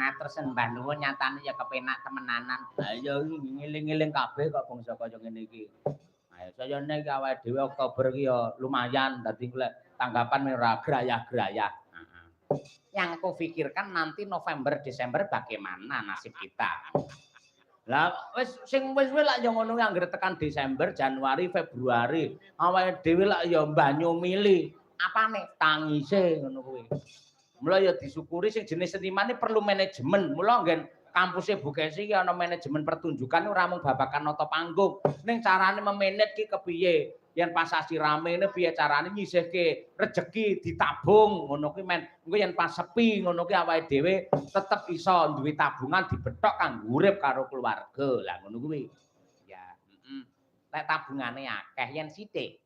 Matur sembah nuwun nyatane ya kepenak temenanan. Ha iya ngiling-ngiling kabeh kok bangsa kaya ngene iki. Ayo sayane iki awake dhewe Oktober iki ya lumayan dadi golek tanggapan ora grayah-grayah. Heeh. Yang aku pikirkan nanti November Desember bagaimana nasib kita. Lah wis sing wis-wis lak ya ngono anggere tekan Desember, Januari, Februari, awake dhewe lak ya banyu mili. Apane? Tangise ngono kuwi. Mula ya disyukuri sing jenis seniman iki perlu manajemen. Mula nggen kampuse Bu Kesi iki ana manajemen pertunjukan ora mung babakan nata panggung, ning carane memanage ki kepiye. Yen pas sasi rame ne piye carane nyisihke rejeki ditabung ngono kuwi men. Engko yen pas sepi ngono kuwi awake dhewe tetep iso duwe tabungan dibethok kanggo urip karo keluarga. Lah ngono kuwi. Ya, heeh. Lek tabungane akeh yen sithik.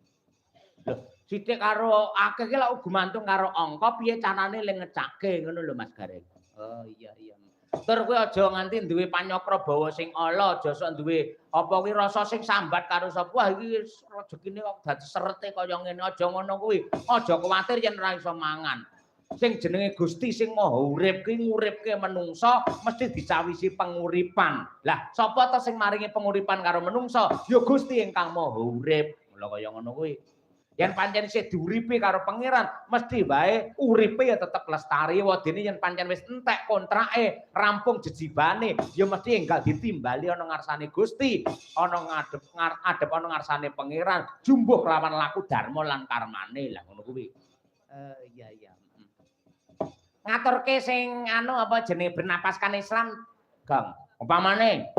Lho, sithik karo akeh ki lak gumantung karo angka piye carane le ngecake ngono lho Mas Gareng. Oh iya iya. Tur kowe aja nganti duwe panyakra bawa sing ala, aja sok duwe apa kuwi rasa sing sambat karo sapa. Wah iki rejekine kok dadi serete kaya ngene. Aja ngono kuwi. Aja kuwatir yen ora iso mangan. Sing jenenge Gusti sing Maha Urip ki nguripke menungsa mesti dicawisi penguripan. Lah, sapa to sing maringi penguripan karo menungsa? Ya Gusti ingkang Maha Urip. Lha kaya ngono kuwi. Yen pancen isih diuripi karo pangeran, mesti wae uripe ya tetep lestari. Wadene yen pancen wis entek kontrake, rampung jejibane, ya mesti enggal ditimbali ana ngarsane Gusti, ana ngadep ana ngarsane pangeran, jumbuh kelawan laku dharma lan karmane. Lah ngono kuwi. Iya iya. Ngaturke sing anu apa jenenge bernapaskan Islam, Gong. Upamane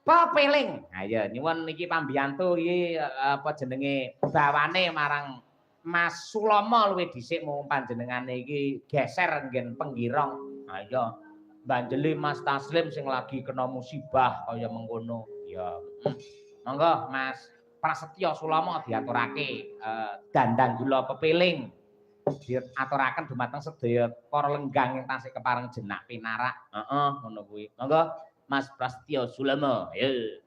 pepeling. Ha iya nyuwun iki pambiyantu iki apa jenenge bawane marang Mas Sulomo luwih dhisik mung panjenengane iki geser nggen penggirong. Ha iya mbanjeli Mas Taslim sing lagi kena musibah kaya mengkono. Ya. Monggo Mas Prasetyo Sulomo diaturake dandang gula pepeling. Diaturaken dumateng sedaya para lenggang ing tasih kepareng jenak pinarak. Heeh ngono kuwi. Monggo Mas Prasetyo Sulama. Ayo.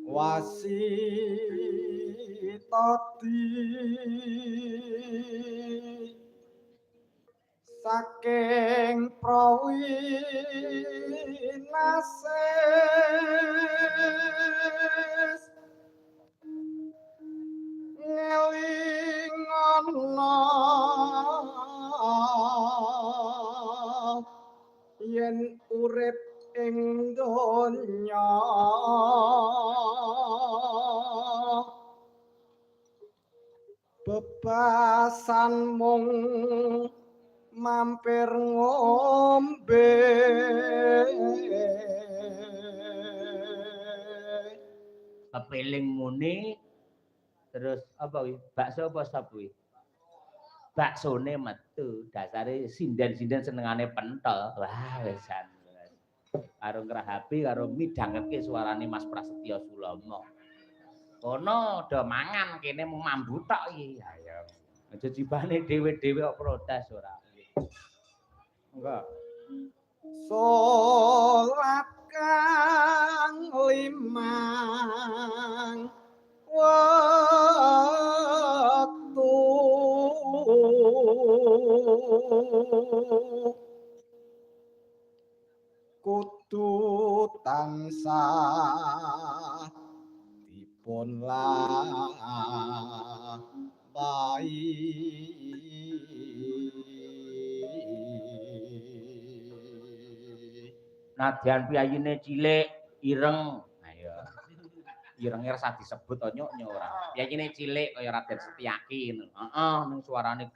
Wasitati saking prawinases ngelingana yen urip ing donya bebasan mung mampir ngombe Kepiling muni terus apa kuwi? Bakso apa sop kuwi? Baksone metu, dasare sinden-sinden senengane pentol. Wah, wesan. Karo ngrahapi karo midhangetke suarane Mas Prasetyo Sulama. Kono do mangan kene mung mambu tok iki. Ayo. Aja jibane dhewe-dhewe kok protes ora. Enggak. Salat kang limang wektu kudu tansah dipun Nadyan piyayine cilik, ireng. Ayo. Irenge rasa disebut to nyuk ora. Piyayine cilik kaya Raden Setyaki ngono. Heeh, ning suarane